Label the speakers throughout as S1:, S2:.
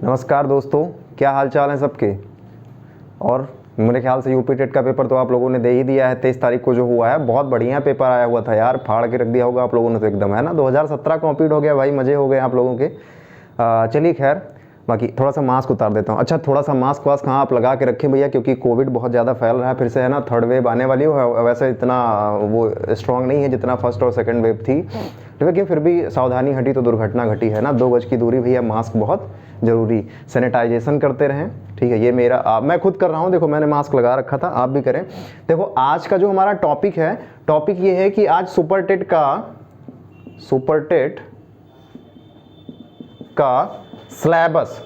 S1: नमस्कार दोस्तों, क्या हाल चाल है सबके। और मेरे ख्याल से यूपी टेट का पेपर तो आप लोगों ने दे ही दिया है। 23 तारीख को जो हुआ है, बहुत बढ़िया पेपर आया हुआ था यार, फाड़ के रख दिया होगा आप लोगों ने तो एकदम, है ना। 2017 कंप्लीट हो गया भाई, मज़े हो गए आप लोगों के। चलिए खैर, बाकी थोड़ा सा मास्क उतार देता हूँ। अच्छा, थोड़ा सा मास्क वास्क हाँ आप लगा के रखें भैया, क्योंकि कोविड बहुत ज़्यादा फैल रहा है फिर से, है ना। थर्ड वेव आने वाली हो, वैसे इतना वो स्ट्रांग नहीं है जितना फर्स्ट और सेकंड वेव थी, लेकिन फिर भी सावधानी हटी तो दुर्घटना घटी, है ना। 2 गज की दूरी भैया, मास्क बहुत ज़रूरी, सैनिटाइजेशन करते रहें, ठीक है। ये मेरा मैं खुद कर रहा हूँ, देखो मैंने मास्क लगा रखा था, आप भी करें। देखो आज का जो हमारा टॉपिक है, टॉपिक ये है कि आज सुपर टेट का सिलेबस।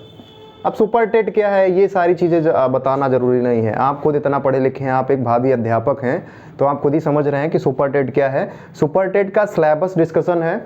S1: अब सुपर टेट क्या है, ये सारी चीज़ें बताना ज़रूरी नहीं है, आप खुद इतना पढ़े लिखे हैं, आप एक भावी अध्यापक हैं, तो आप खुद ही समझ रहे हैं कि सुपर टेट क्या है। सुपर टेट का सिलेबस डिस्कशन है।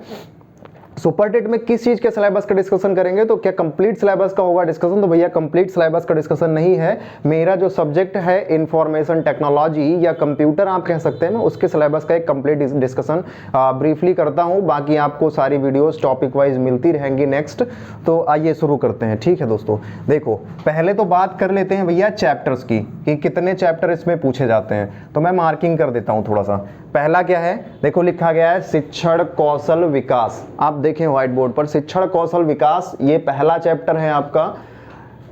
S1: सुपर टेट में किस चीज़ के सिलेबस का डिस्कशन करेंगे, तो क्या कंप्लीट सिलेबस का होगा डिस्कशन। तो भैया कंप्लीट सिलेबस का डिस्कशन नहीं है, मेरा जो सब्जेक्ट है इंफॉर्मेशन टेक्नोलॉजी या कंप्यूटर आप कह सकते हैं, मैं उसके सिलेबस का एक कंप्लीट डिस्कशन ब्रीफली करता हूं। बाकी आपको सारी वीडियोस टॉपिक वाइज मिलती रहेंगी नेक्स्ट। तो आइए शुरू करते हैं, ठीक है दोस्तों। देखो पहले तो बात कर लेते हैं भैया चैप्टर्स की, कि कितने चैप्टर इसमें पूछे जाते हैं। तो मैं मार्किंग कर देता हूं थोड़ा सा। पहला क्या है, देखो लिखा गया है शिक्षण कौशल विकास। आप देखें व्हाइट बोर्ड पर, शिक्षण कौशल विकास, ये पहला चैप्टर है आपका।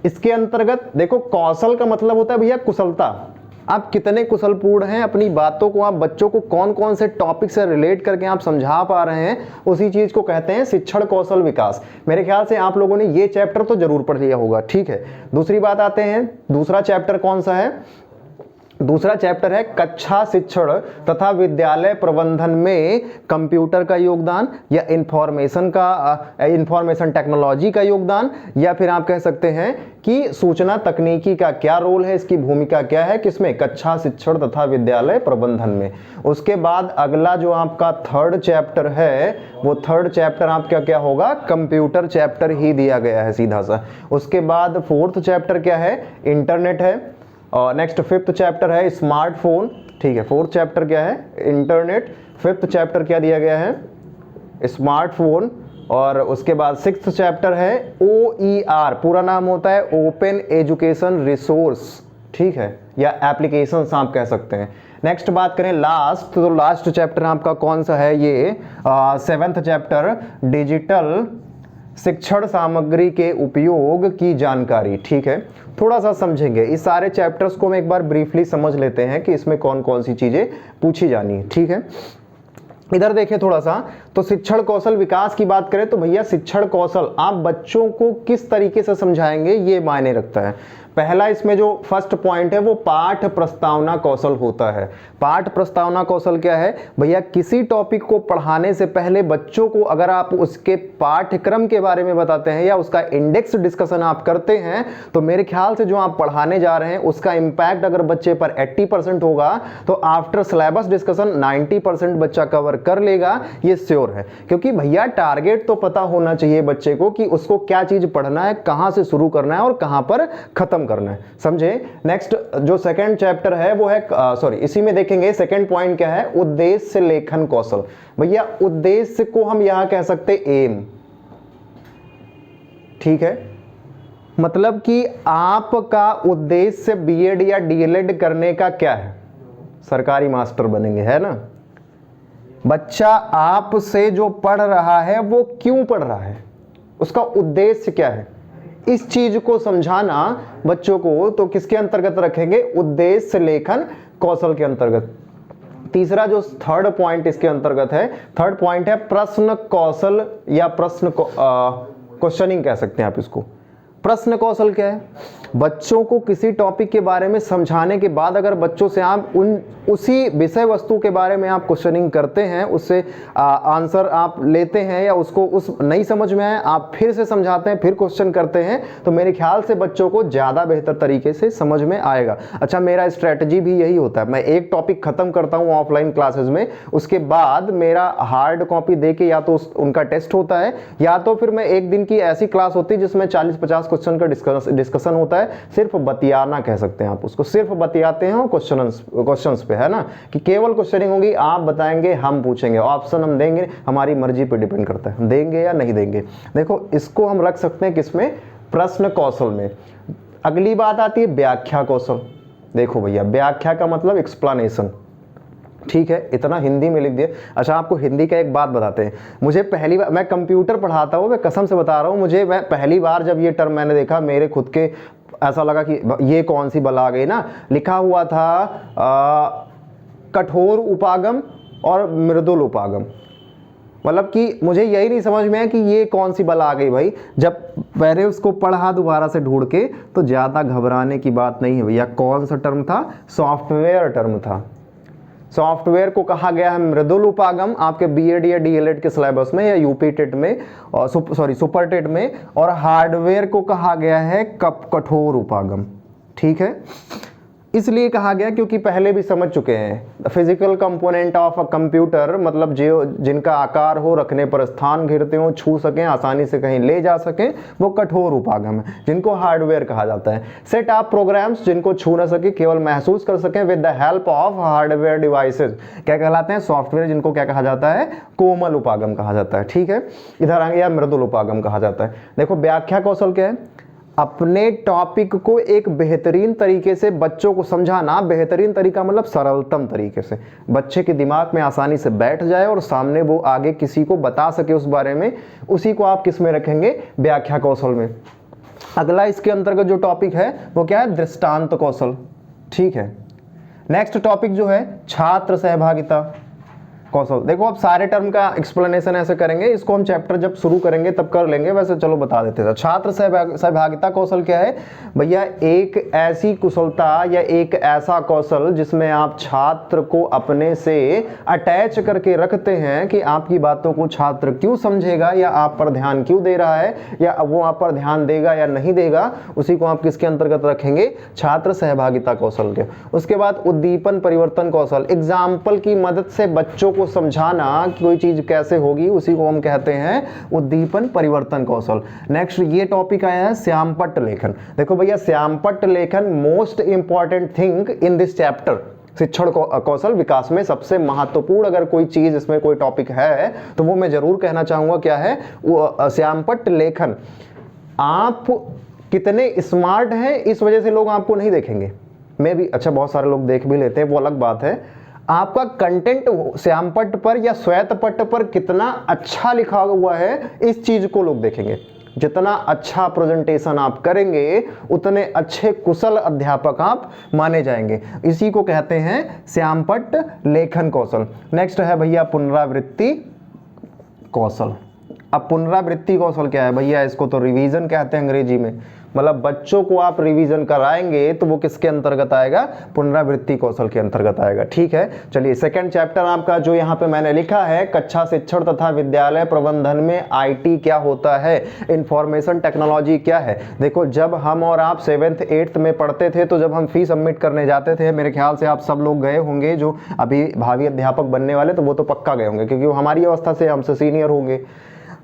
S1: इसके अंतर्गत देखो, कौशल का मतलब होता है भैया कुशलता, आप कितने कुशलपूर्ण हैं, अपनी बातों को आप बच्चों को कौन कौन से टॉपिक से रिलेट करके आप समझा पा रहे हैं, उसी चीज को कहते हैं शिक्षण कौशल विकास। मेरे ख्याल से आप लोगों ने ये चैप्टर तो जरूर पढ़ लिया होगा, ठीक है। दूसरी बात आते हैं, दूसरा चैप्टर कौन सा है। दूसरा चैप्टर है कक्षा शिक्षण तथा विद्यालय प्रबंधन में कंप्यूटर का योगदान, या इंफॉर्मेशन टेक्नोलॉजी का योगदान, या फिर आप कह सकते हैं कि सूचना तकनीकी का क्या रोल है, इसकी भूमिका क्या है, किसमें, कक्षा शिक्षण तथा विद्यालय प्रबंधन में। उसके बाद अगला जो आपका थर्ड चैप्टर है, वो थर्ड चैप्टर आपका क्या होगा, कंप्यूटर चैप्टर ही दिया गया है सीधा सा। उसके बाद फोर्थ चैप्टर क्या है, इंटरनेट है। और नेक्स्ट फिफ्थ चैप्टर है स्मार्टफोन, ठीक है। फोर्थ चैप्टर क्या है, इंटरनेट। फिफ्थ चैप्टर क्या दिया गया है, स्मार्टफोन। और उसके बाद सिक्स्थ चैप्टर है OER, पूरा नाम होता है ओपन एजुकेशन रिसोर्स, ठीक है, या एप्लीकेशंस आप कह सकते हैं। नेक्स्ट बात करें लास्ट, तो लास्ट चैप्टर आपका कौन सा है, ये सेवेंथ चैप्टर डिजिटल शिक्षण सामग्री के उपयोग की जानकारी, ठीक है। थोड़ा सा समझेंगे इस सारे चैप्टर्स को, हम एक बार ब्रीफली समझ लेते हैं कि इसमें कौन कौन सी चीजें पूछी जानी है, ठीक है। इधर देखें थोड़ा सा, तो शिक्षण कौशल विकास की बात करें तो भैया शिक्षण कौशल आप बच्चों को किस तरीके से समझाएंगे, ये मायने रखता है। पहला इसमें जो फर्स्ट पॉइंट है वो पाठ प्रस्तावना कौशल होता है। पाठ प्रस्तावना कौशल क्या है भैया, किसी टॉपिक को पढ़ाने से पहले बच्चों को अगर आप उसके पाठ्यक्रम के बारे में बताते हैं या उसका इंडेक्स डिस्कशन आप करते हैं, तो मेरे ख्याल से जो आप पढ़ाने जा रहे हैं उसका इंपैक्ट अगर बच्चे पर 80% होगा, तो आफ्टर सिलेबस डिस्कशन 90% बच्चा कवर कर लेगा, ये श्योर है। क्योंकि भैया टारगेट तो पता होना चाहिए बच्चे को कि उसको क्या चीज पढ़ना है, कहां से शुरू करना है और कहां पर खत्म करना है, समझे। नेक्स्ट जो सेकंड चैप्टर है वो है इसी में देखेंगे सेकंड पॉइंट क्या है, उद्देश्य लेखन कौशल। भैया उद्देश्य को हम यहां कह सकते एम, ठीक है। मतलब कि आपका उद्देश्य बीएड या डीएलएड करने का क्या है, सरकारी मास्टर बनेंगे, है ना। बच्चा आपसे जो पढ़ रहा है वो क्यों पढ़ रहा है, उसका उद्देश्य क्या है, इस चीज को समझाना बच्चों को तो किसके अंतर्गत रखेंगे, उद्देश्य लेखन कौशल के अंतर्गत। तीसरा जो थर्ड पॉइंट इसके अंतर्गत है, थर्ड पॉइंट है प्रश्न कौशल या क्वेश्चनिंग कह सकते हैं आप इसको। प्रश्न कौशल क्या है, बच्चों को किसी टॉपिक के बारे में समझाने के बाद अगर बच्चों से आप उसी विषय वस्तु के बारे में आप क्वेश्चनिंग करते हैं, उससे आंसर आप लेते हैं, या उसको उस नहीं समझ में आए आप फिर से समझाते हैं, फिर क्वेश्चन करते हैं, तो मेरे ख्याल से बच्चों को ज़्यादा बेहतर तरीके से समझ में आएगा। अच्छा, मेरा स्ट्रैटेजी भी यही होता है, मैं एक टॉपिक खत्म करता हूँ ऑफलाइन क्लासेज में, उसके बाद मेरा हार्ड कॉपी दे के या तो उनका टेस्ट होता है, या तो फिर मैं एक दिन की ऐसी क्लास होती है जिसमें 40-50 क्वेश्चन का डिस्कशन होता है। सिर्फ बतियाना कह सकते हैं आप उसको, सिर्फ बतियाते हैं क्वेश्चंस पे, है ना, कि केवल क्वेश्चनिंग होगी, आप बताएंगे हम पूछेंगे, ऑप्शन हम देंगे, हमारी मर्जी पे डिपेंड करता है हम देंगे या नहीं देंगे। देखो इसको हम रख सकते हैं किसमें, प्रश्न कौशल में। अगली बात आती है व्याख्या कौशल। देखो भैया, व्याख्या का मतलब एक्सप्लेनेशन, ठीक है, इतना हिंदी में लिख दिया। अच्छा, आपको हिंदी का एक बात बताते हैं। मुझे पहली बार, मैं कंप्यूटर पढ़ाता हूँ, मैं कसम से बता रहा हूँ, मैं पहली बार जब ये टर्म मैंने देखा, मेरे खुद के ऐसा लगा कि ये कौन सी बला आ गई ना। लिखा हुआ था कठोर उपागम और मृदुल उपागम, मतलब कि मुझे यही नहीं समझ में आया कि ये कौन सी बला आ गई भाई। जब मैंने उसको पढ़ा दोबारा से ढूंढ के, तो ज़्यादा घबराने की बात नहीं है भैया। कौन सा टर्म था? सॉफ्टवेयर टर्म था। सॉफ्टवेयर को कहा गया है मृदुल उपागम, आपके बीएड या डीएलएड के सिलेबस में या यूपी टेट में, और सुपर टेट में। और हार्डवेयर को कहा गया है कठोर उपागम, ठीक है। इसलिए कहा गया क्योंकि पहले भी समझ चुके हैं, physical component of a computer, मतलब जो जिनका आकार हो, रखने पर स्थान घेरते हो, छू सकें, आसानी से कहीं ले जा सकें, वो कठोर उपागम है, जिनको हार्डवेयर कहा जाता है। सेट ऑफ प्रोग्राम्स, जिनको छू न सके, केवल महसूस कर सकें with the help of hardware devices, क्या कहलाते हैं? सॉफ्टवेयर, जिनको क्या कहा जाता है? कोमल उपागम कहा जाता है, ठीक है। इधर आगे या मृदुल उपागम कहा जाता है। देखो, व्याख्या कौशल क्या है? अपने टॉपिक को एक बेहतरीन तरीके से बच्चों को समझाना। बेहतरीन तरीका मतलब सरलतम तरीके से, बच्चे के दिमाग में आसानी से बैठ जाए और सामने वो आगे किसी को बता सके उस बारे में, उसी को आप किस में रखेंगे? व्याख्या कौशल में। अगला इसके अंतर्गत जो टॉपिक है वो क्या है? दृष्टांत कौशल, ठीक है। नेक्स्ट टॉपिक जो है छात्र सहभागिता कौशल। देखो, अब सारे टर्म का एक्सप्लेनेशन ऐसे करेंगे, इसको हम चैप्टर जब शुरू करेंगे तब कर लेंगे, वैसे चलो बता देते हैं। छात्र सहभागिता कौशल क्या है भैया? एक ऐसी कुशलता या एक ऐसा कौशल जिसमें आप छात्र को अपने से अटैच करके रखते हैं कि आपकी बातों को छात्र क्यों समझेगा, या आप पर ध्यान क्यों दे रहा है, या वो आप पर ध्यान देगा या नहीं देगा, उसी को आप किसके अंतर्गत रखेंगे? छात्र सहभागिता कौशल के। उसके बाद उद्दीपन परिवर्तन कौशल, एग्जाम्पल की मदद से बच्चों को समझाना कि कोई चीज कैसे होगी, उसी को हम कहते हैं उद्दीपन परिवर्तन कौशल। नेक्स्ट ये टॉपिक आया है श्यामपट्ट लेखन। देखो भैया, श्यामपट्ट लेखन most important thing in this chapter. शिक्षण कौशल विकास में सबसे महत्वपूर्ण अगर कोई चीज, इसमें कोई टॉपिक है तो वो मैं जरूर कहना चाहूंगा, क्या है वो? श्यामपट्ट लेखन। आप कितने स्मार्ट हैं इस वजह से लोग आपको नहीं देखेंगे, मैं भी, अच्छा बहुत सारे लोग देख भी लेते हैं, वो अलग बात है। आपका कंटेंट श्यामपट्ट पर या श्वेतपट्ट पर कितना अच्छा लिखा हुआ है, इस चीज को लोग देखेंगे। जितना अच्छा प्रेजेंटेशन आप करेंगे उतने अच्छे कुशल अध्यापक आप माने जाएंगे। इसी को कहते हैं श्यामपट्ट लेखन कौशल। नेक्स्ट है भैया पुनरावृत्ति कौशल। अब पुनरावृत्ति कौशल क्या है भैया? इसको तो रिवीजन कहते हैं अंग्रेजी में, मतलब बच्चों को आप रिवीजन कराएंगे तो वो किसके अंतर्गत आएगा? पुनरावृत्ति कौशल के अंतर्गत आएगा, ठीक है। चलिए, सेकंड चैप्टर आपका जो यहाँ पे मैंने लिखा है, कक्षा शिक्षण तथा विद्यालय प्रबंधन में आईटी क्या होता है, इंफॉर्मेशन टेक्नोलॉजी क्या है। देखो, जब हम और आप 7th 8th में पढ़ते थे, तो जब हम फी सबमिट करने जाते थे, मेरे ख्याल से आप सब लोग गए होंगे, जो अभी भावी अध्यापक बनने वाले, तो वो तो पक्का गए होंगे, क्योंकि वो हमारी अवस्था से हमसे सीनियर होंगे।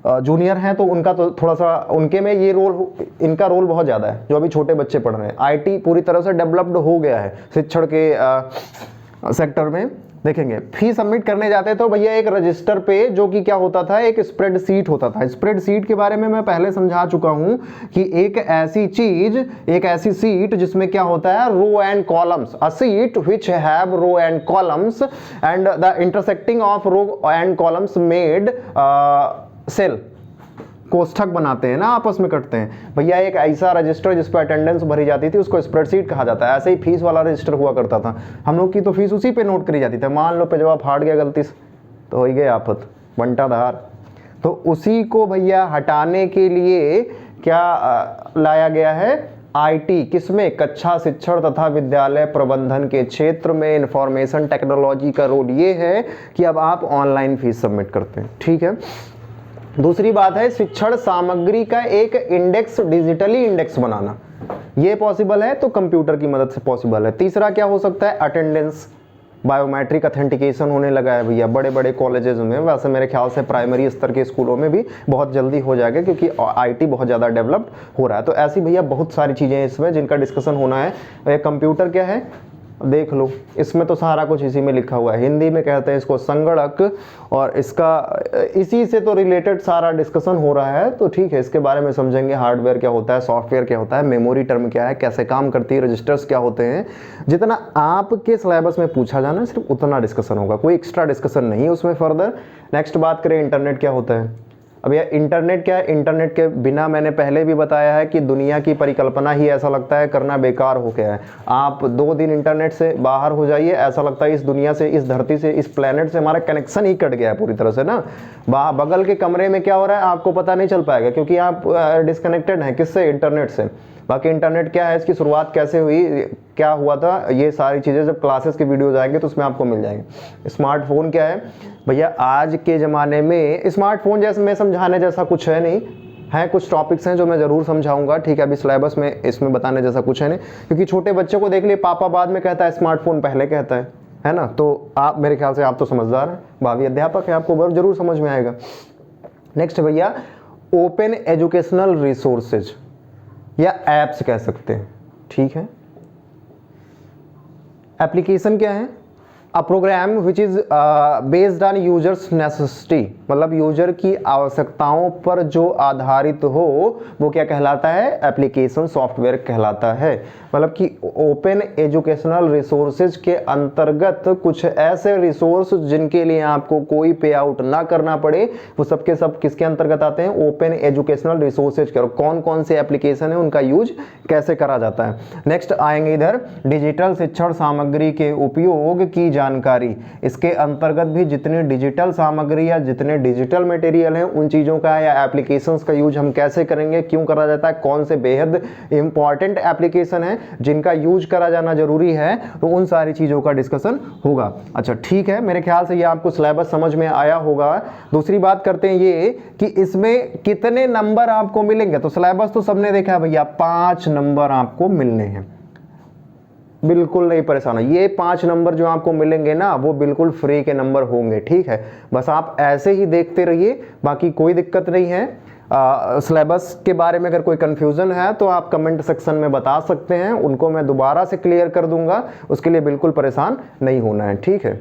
S1: जूनियर हैं तो उनका तो थोड़ा सा, उनके में ये रोल, इनका रोल बहुत ज़्यादा है, जो अभी छोटे बच्चे पढ़ रहे हैं। आईटी पूरी तरह से डेवलप्ड हो गया है शिक्षण के सेक्टर में। देखेंगे, फी सबमिट करने जाते तो भैया एक रजिस्टर पे, जो कि क्या होता था, एक स्प्रेड शीट होता था। स्प्रेड शीट के बारे में मैं पहले समझा चुका हूं कि एक ऐसी चीज, एक ऐसी सीट जिसमें क्या होता है? Row and columns. A sheet which have row and columns and the intersecting of row and columns made cell, कोष्ठक बनाते हैं ना, आपस में कटते हैं भैया। एक ऐसा रजिस्टर जिस पर अटेंडेंस भरी जाती थी, उसको स्प्रेडशीट कहा जाता है। ऐसे ही फीस वाला रजिस्टर हुआ करता था, हम लोग की तो फीस उसी पे नोट करी जाती थी। मान लो पे जब आप फाड़ गया गलती से तो हो ही गए आफत, बंटाधार। तो उसी को भैया हटाने के लिए क्या लाया गया है? आईटी। किसमें? कक्षा शिक्षण तथा विद्यालय प्रबंधन के क्षेत्र में इंफॉर्मेशन टेक्नोलॉजी का रोल ये है कि अब आप ऑनलाइन फीस सबमिट करते हैं, ठीक है। दूसरी बात है शिक्षण सामग्री का एक इंडेक्स, डिजिटली इंडेक्स बनाना। ये पॉसिबल है तो कंप्यूटर की मदद से पॉसिबल है। तीसरा क्या हो सकता है? अटेंडेंस, बायोमेट्रिक ऑथेंटिकेशन होने लगा है भैया बड़े बड़े कॉलेजेस में। वैसे मेरे ख्याल से प्राइमरी स्तर के स्कूलों में भी बहुत जल्दी हो जाएगा, क्योंकि आईटी बहुत ज़्यादा डेवलप्ड हो रहा है। तो ऐसी भैया बहुत सारी चीज़ें हैं इसमें जिनका डिस्कशन होना है। कंप्यूटर क्या है? देख लो, इसमें तो सारा कुछ इसी में लिखा हुआ है। हिंदी में कहते हैं इसको संगणक, और इसका इसी से तो रिलेटेड सारा डिस्कशन हो रहा है। तो ठीक है, इसके बारे में समझेंगे, हार्डवेयर क्या होता है, सॉफ्टवेयर क्या होता है, मेमोरी टर्म क्या है, कैसे काम करती है, रजिस्टर्स क्या होते हैं। जितना आपके सिलेबस में पूछा जाना सिर्फ उतना डिस्कशन होगा, कोई एक्स्ट्रा डिस्कशन नहीं उसमें फर्दर। नेक्स्ट बात करें, इंटरनेट क्या होता है। अब यह इंटरनेट क्या है, इंटरनेट के बिना मैंने पहले भी बताया है कि दुनिया की परिकल्पना ही ऐसा लगता है करना बेकार हो गया है। आप 2 दिन इंटरनेट से बाहर हो जाइए, ऐसा लगता है इस दुनिया से, इस धरती से, इस प्लेनेट से हमारा कनेक्शन ही कट गया है पूरी तरह से ना। बगल के कमरे में क्या हो रहा है आपको पता नहीं चल पाएगा, क्योंकि आप डिस्कनेक्टेड हैं किससे, इंटरनेट से। बाकी इंटरनेट क्या है, इसकी शुरुआत कैसे हुई, क्या हुआ था, ये सारी चीज़ें जब क्लासेस के वीडियोज आएंगे तो उसमें आपको मिल जाएंगे। स्मार्टफोन क्या है भैया, आज के ज़माने में स्मार्टफोन जैसे मैं समझाने जैसा कुछ है नहीं है, कुछ टॉपिक्स हैं जो मैं ज़रूर समझाऊंगा, ठीक है। अभी सिलेबस में इसमें बताने जैसा कुछ है नहीं, क्योंकि छोटे बच्चे को देख लिए, पापा बाद में कहता है, स्मार्टफोन पहले कहता है ना। तो आप मेरे ख्याल से आप तो समझदार हैं, भावी अध्यापक हैं, आपको जरूर समझ में आएगा। नेक्स्ट भैया, ओपन एजुकेशनल रिसोर्सेज या एप्स कह सकते हैं, ठीक है। एप्लीकेशन क्या है, a program which is based on users necessity, मतलब यूजर की आवश्यकताओं पर जो आधारित हो वो क्या कहलाता है, एप्लीकेशन सॉफ्टवेयर कहलाता है। मतलब कि ओपन एजुकेशनल रिसोर्सेज के अंतर्गत कुछ ऐसे रिसोर्स जिनके लिए आपको कोई पे आउट ना करना पड़े, वो सबके सब किसके अंतर्गत आते हैं, ओपन एजुकेशनल रिसोर्सेज के। और कौन कौन से एप्लीकेशन है, उनका यूज कैसे करा जाता है। नेक्स्ट आएंगे इधर, डिजिटल शिक्षण सामग्री के उपयोग की जानकारी। इसके अंतर्गत भी जितनी डिजिटल सामग्री या जितने डिजिटल मटेरियल हैं उन चीज़ों का या एप्लीकेशंस का यूज हम कैसे करेंगे, क्यों करा जाता है, कौन से बेहद इंपॉर्टेंट एप्लीकेशन है जिनका यूज करा जाना जरूरी है, तो उन सारी चीज़ों का डिस्कशन होगा। अच्छा ठीक है, मेरे ख्याल से ये आपको सिलेबस समझ में आया होगा। दूसरी बात करते हैं ये कि इसमें कितने नंबर आपको मिलेंगे। तो सिलेबस तो सबने देखा है भैया, 5 नंबर आपको मिलने हैं, बिल्कुल नहीं परेशान है। ये 5 नंबर जो आपको मिलेंगे ना, वो बिल्कुल फ्री के नंबर होंगे, ठीक है। बस आप ऐसे ही देखते रहिए, बाकी कोई दिक्कत नहीं है। सिलेबस के बारे में अगर कोई कंफ्यूजन है तो आप कमेंट सेक्शन में बता सकते हैं, उनको मैं दोबारा से क्लियर कर दूंगा, उसके लिए बिल्कुल परेशान नहीं होना है, ठीक है।